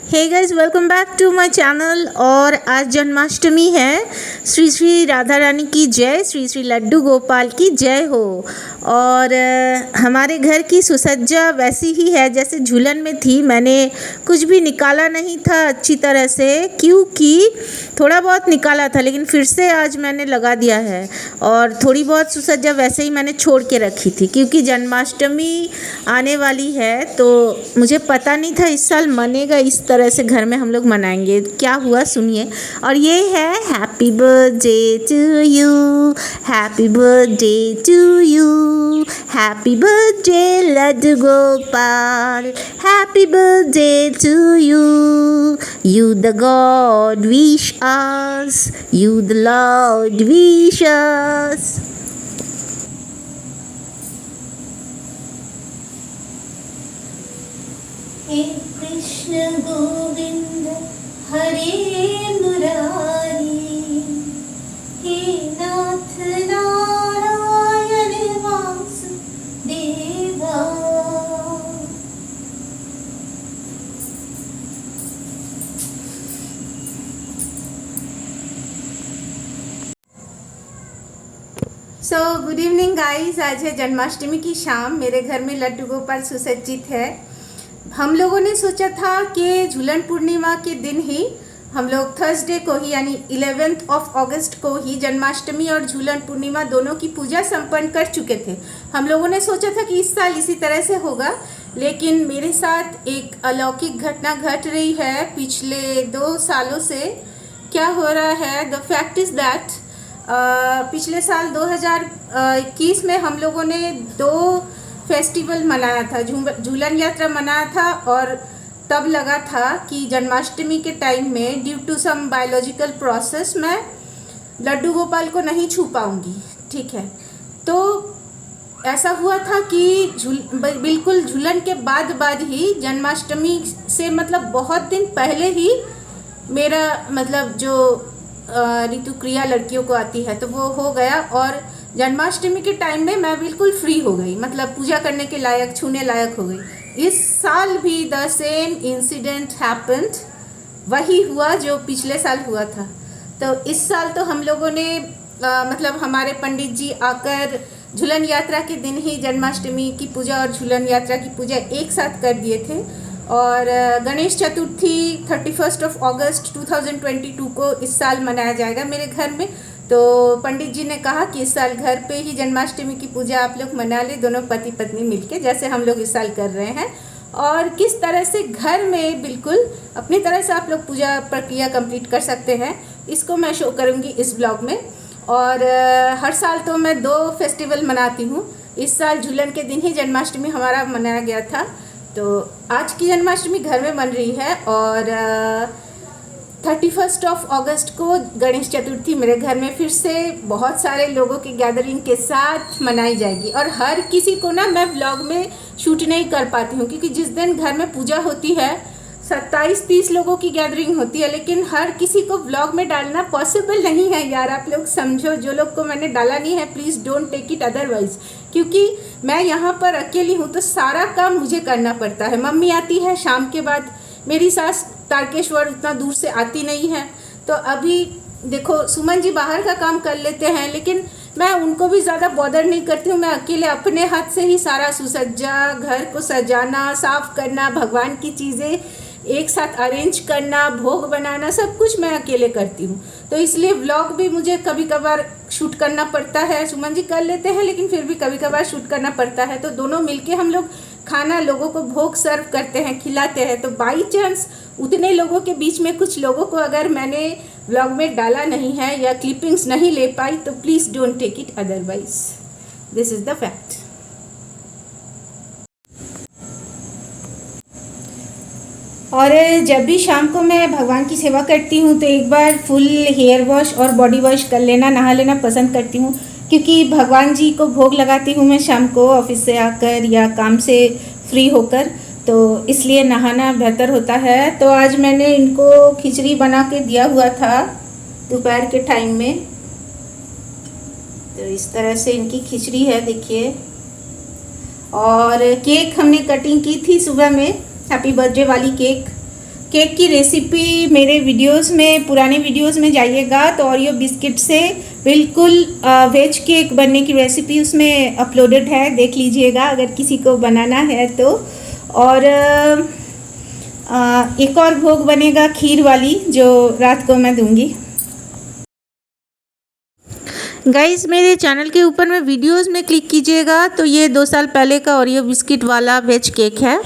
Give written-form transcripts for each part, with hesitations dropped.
Hey guys, welcome back to my channel. और आज जन्माष्टमी है। श्री श्री राधा रानी की जय, श्री श्री लड्डू गोपाल की जय हो। और हमारे घर की सुसज्जा वैसी ही है जैसे झूलन में थी। मैंने कुछ भी निकाला नहीं था अच्छी तरह से, क्योंकि थोड़ा बहुत निकाला था लेकिन फिर से आज मैंने लगा दिया है। और थोड़ी बहुत सुसज्जा वैसे ही मैंने छोड़ के रखी थी क्योंकि जन्माष्टमी आने वाली है, तो मुझे पता नहीं था इस साल मनेगा इस तरह से। घर में हम लोग मनाएंगे। क्या हुआ सुनिए। और ये है happy birthday to you, happy birthday to you, happy birthday Laddu Gopal, happy birthday to you. You the god wish us, you the lord wish us. हे कृष्ण गोविंद हरे मुरारी, हे नाथ Narayan Vasudeva. Good evening guys. आज है जन्माष्टमी की शाम। मेरे घर में लड्डू गोपाल सुसज्जित है। हम लोगों ने सोचा था कि झूलन पूर्णिमा के दिन ही हम लोग थर्सडे को ही यानी 11 अगस्त को ही जन्माष्टमी और झूलन पूर्णिमा दोनों की पूजा संपन्न कर चुके थे। हम लोगों ने सोचा था कि इस साल इसी तरह से होगा, लेकिन मेरे साथ एक अलौकिक घटना घट रही है पिछले 2 सालों से। क्या हो रहा है, द फैक्ट इज़ दैट पिछले साल 2021 में हम लोगों ने 2 फेस्टिवल मनाया था, झूलन यात्रा मनाया था। और तब लगा था कि जन्माष्टमी के टाइम में due to some biological process मैं लड्डू गोपाल को नहीं छू पाऊँगी। ठीक है, तो ऐसा हुआ था कि बिल्कुल झूलन के बाद ही जन्माष्टमी से मतलब बहुत दिन पहले ही मेरा मतलब जो ऋतु क्रिया लड़कियों को आती है तो वो हो गया। और जन्माष्टमी के टाइम में मैं बिल्कुल फ्री हो गई, मतलब पूजा करने के लायक, छूने लायक हो गई। इस साल भी द सेम इंसिडेंट हैपेंड, वही हुआ जो पिछले साल हुआ था। तो इस साल तो हम लोगों ने मतलब हमारे पंडित जी आकर झूलन यात्रा के दिन ही जन्माष्टमी की पूजा और झूलन यात्रा की पूजा एक साथ कर दिए थे। और गणेश चतुर्थी 31 अगस्त 2022 को इस साल मनाया जाएगा मेरे घर में। तो पंडित जी ने कहा कि इस साल घर पे ही जन्माष्टमी की पूजा आप लोग मना ले, दोनों पति पत्नी मिलके, जैसे हम लोग इस साल कर रहे हैं। और किस तरह से घर में बिल्कुल अपनी तरह से आप लोग पूजा प्रक्रिया कंप्लीट कर सकते हैं, इसको मैं शो करूँगी इस ब्लॉग में। और हर साल तो मैं 2 फेस्टिवल मनाती हूँ। इस साल झूलन के दिन ही जन्माष्टमी हमारा मनाया गया था। तो आज की जन्माष्टमी घर में बन रही है। और 31 अगस्त को गणेश चतुर्थी मेरे घर में फिर से बहुत सारे लोगों की गैदरिंग के साथ मनाई जाएगी। और हर किसी को ना मैं व्लॉग में शूट नहीं कर पाती हूँ, क्योंकि जिस दिन घर में पूजा होती है 27-30 लोगों की गैदरिंग होती है, लेकिन हर किसी को व्लॉग में डालना पॉसिबल नहीं है यार। आप लोग समझो, जो लोग को मैंने डाला नहीं है please don't take it otherwise, क्योंकि मैं यहाँ पर अकेली हूँ तो सारा काम मुझे करना पड़ता है। मम्मी आती है शाम के बाद, मेरी सास तारकेश्वर उतना दूर से आती नहीं है। तो अभी देखो सुमन जी बाहर का काम कर लेते हैं, लेकिन मैं उनको भी ज़्यादा बॉदर नहीं करती हूँ। मैं अकेले अपने हाथ से ही सारा सुसज्जा, घर को सजाना, साफ़ करना, भगवान की चीज़ें एक साथ अरेंज करना, भोग बनाना, सब कुछ मैं अकेले करती हूँ। तो इसलिए व्लॉग भी मुझे कभी कभार शूट करना पड़ता है। सुमन जी कर लेते हैं लेकिन फिर भी कभी कभार शूट करना पड़ता है। तो दोनों मिलके हम लोग खाना, लोगों को भोग सर्व करते हैं, खिलाते हैं। तो बाई चांस उतने लोगों के बीच में कुछ लोगों को अगर मैंने व्लॉग में डाला नहीं है या क्लिपिंग्स नहीं ले पाई तो please don't take it otherwise, this is the fact. और जब भी शाम को मैं भगवान की सेवा करती हूँ तो एक बार फुल हेयर वॉश और बॉडी वॉश कर लेना, नहा लेना पसंद करती हूँ, क्योंकि भगवान जी को भोग लगाती हूँ मैं शाम को ऑफिस से आकर या काम से फ्री होकर, तो इसलिए नहाना बेहतर होता है। तो आज मैंने इनको खिचड़ी बना के दिया हुआ था दोपहर के टाइम में। तो इस तरह से इनकी खिचड़ी है, देखिए। और केक हमने कटिंग की थी सुबह में, हैप्पी बर्थडे वाली केक, केक की रेसिपी मेरे वीडियोस में, पुराने वीडियोस में जाइएगा तो ओरियो बिस्किट से बिल्कुल वेज केक बनने की रेसिपी उसमें अपलोडेड है, देख लीजिएगा अगर किसी को बनाना है तो। और एक और भोग बनेगा खीर वाली, जो रात को मैं दूंगी। गाइस मेरे चैनल के ऊपर में वीडियोस में क्लिक कीजिएगा तो ये 2 साल पहले का ओरियो बिस्किट वाला वेज केक है।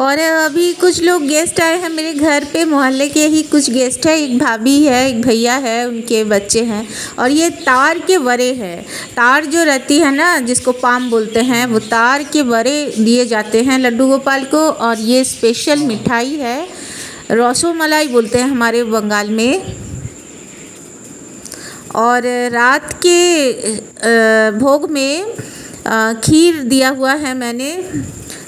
और अभी कुछ लोग गेस्ट आए हैं मेरे घर पे, मोहल्ले के ही कुछ गेस्ट है, एक भाभी है, एक भैया है, उनके बच्चे हैं। और ये तार के बड़े हैं, तार जो रहती है ना जिसको पाम बोलते हैं, वो तार के बड़े दिए जाते हैं लड्डू गोपाल को। और ये स्पेशल मिठाई है, रसोमलाई बोलते हैं हमारे बंगाल में। और रात के भोग में खीर दिया हुआ है मैंने,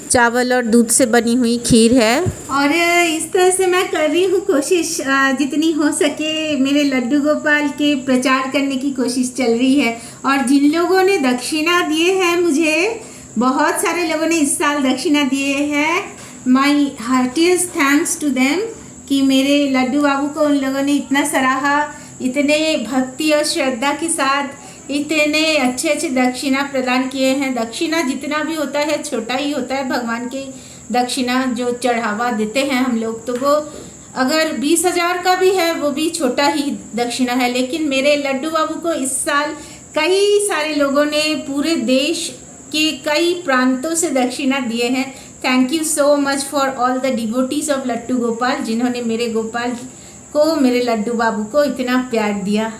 चावल और दूध से बनी हुई खीर है। और इस तरह से मैं कर रही हूँ कोशिश, जितनी हो सके मेरे लड्डू गोपाल के प्रचार करने की कोशिश चल रही है। और जिन लोगों ने दक्षिणा दिए हैं मुझे, बहुत सारे लोगों ने इस साल दक्षिणा दिए हैं, माई हार्टिएस्ट थैंक्स टू देम कि मेरे लड्डू बाबू को उन लोगों ने इतना सराहा, इतने भक्ति और श्रद्धा के साथ इतने अच्छे अच्छे दक्षिणा प्रदान किए हैं। दक्षिणा जितना भी होता है छोटा ही होता है, भगवान की दक्षिणा जो चढ़ावा देते हैं हम लोग, तो वो अगर 20,000 का भी है वो भी छोटा ही दक्षिणा है। लेकिन मेरे लड्डू बाबू को इस साल कई सारे लोगों ने पूरे देश के कई प्रांतों से दक्षिणा दिए हैं। Thank you so much for all the devotees of Laddu Gopal, जिन्होंने मेरे गोपाल को, मेरे लड्डू बाबू को इतना प्यार दिया।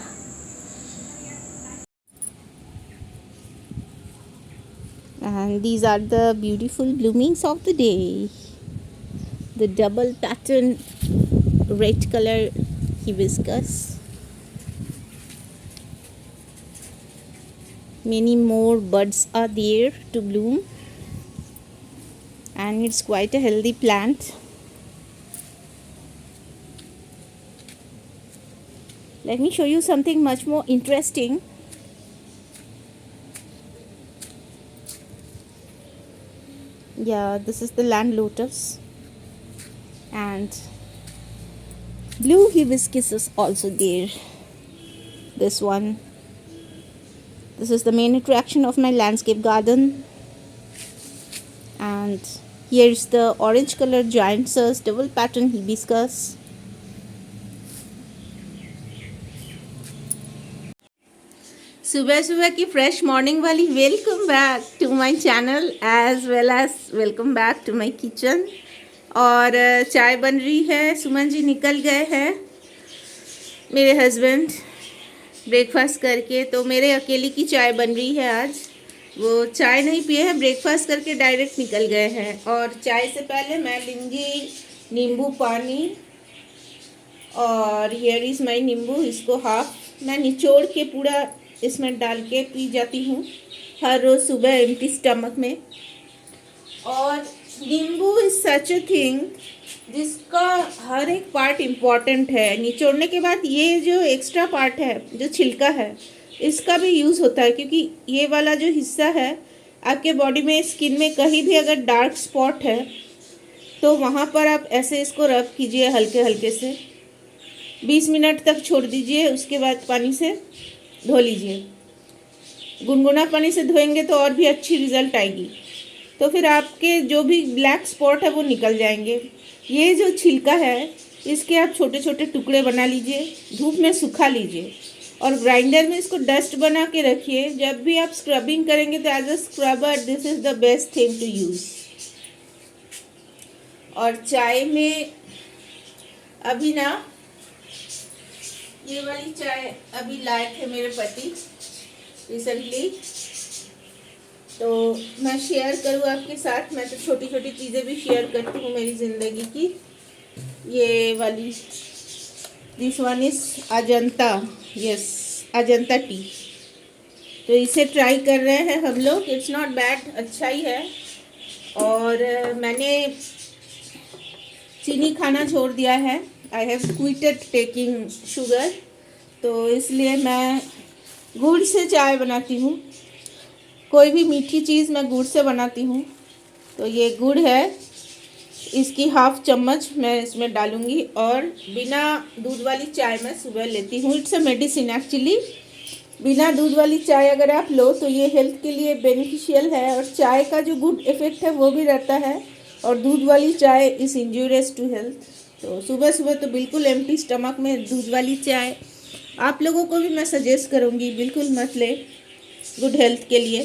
And these are the beautiful bloomings of the day. The double pattern red color hibiscus. Many more buds are there to bloom. And it's quite a healthy plant. Let me show you something much more interesting. Yeah, this is the land lotus, and blue hibiscus is also there. This one, this is the main attraction of my landscape garden. And here is the orange color giant circe double pattern hibiscus. सुबह सुबह की fresh morning वाली welcome back to my channel as well as welcome back to my kitchen. और चाय बन रही है, सुमन जी निकल गए हैं मेरे हस्बैंड ब्रेकफास्ट करके, तो मेरे अकेली की चाय बन रही है आज। वो चाय नहीं पिए हैं, ब्रेकफास्ट करके डायरेक्ट निकल गए हैं। और चाय से पहले मैं लूँगी नींबू पानी, और हियर इज़ माय नींबू, इसको हाफ मैं निचोड़ के पूरा इसमें डाल के पी जाती हूँ हर रोज़ सुबह एम्प्टी स्टमक में। और नींबू इज सच ए थिंग जिसका हर एक पार्ट इम्पॉर्टेंट है। निचोड़ने के बाद ये जो एक्स्ट्रा पार्ट है, जो छिलका है, इसका भी यूज़ होता है, क्योंकि ये वाला जो हिस्सा है आपके बॉडी में, स्किन में कहीं भी अगर डार्क स्पॉट है तो वहाँ पर आप ऐसे इसको रब कीजिए हल्के हल्के से, 20 मिनट तक छोड़ दीजिए, उसके बाद पानी से धो लीजिए। गुनगुना पानी से धोएंगे तो और भी अच्छी रिज़ल्ट आएगी। तो फिर आपके जो भी ब्लैक स्पॉट है वो निकल जाएंगे। ये जो छिलका है इसके आप छोटे छोटे टुकड़े बना लीजिए, धूप में सुखा लीजिए और ग्राइंडर में इसको डस्ट बना के रखिए। जब भी आप स्क्रबिंग करेंगे तो as a scrubber this is the best thing to use. और चाय में अभी ना ये वाली चाय अभी लाए थे मेरे पति रिसेंटली, तो मैं शेयर करूँ आपके साथ। मैं तो छोटी छोटी चीज़ें भी शेयर करती हूँ मेरी ज़िंदगी की। ये वाली, this one is Ajanta, yes Ajanta T, तो इसे ट्राई कर रहे हैं हम लोग। इट्स नॉट बैड, अच्छा ही है। और मैंने चीनी खाना छोड़ दिया है, I have quoted taking sugar, तो इसलिए मैं गुड़ से चाय बनाती हूँ। कोई भी मीठी चीज़ मैं गुड़ से बनाती हूँ। तो ये गुड़ है, इसकी हाफ चम्मच मैं इसमें डालूंगी। और बिना दूध वाली चाय मैं सुबह लेती हूँ। It's a medicine actually. बिना दूध वाली चाय अगर आप लो तो ये हेल्थ के लिए बेनिफिशियल है, और चाय का जो गुड इफ़ेक्ट है वो भी रहता है, और दूध वाली चाय इज़ इंजूरियस टू हेल्थ। तो सुबह सुबह तो बिल्कुल एम्प्टी स्टमक में दूध वाली चाय आप लोगों को भी मैं सजेस्ट करूँगी, बिल्कुल मत ले, गुड हेल्थ के लिए।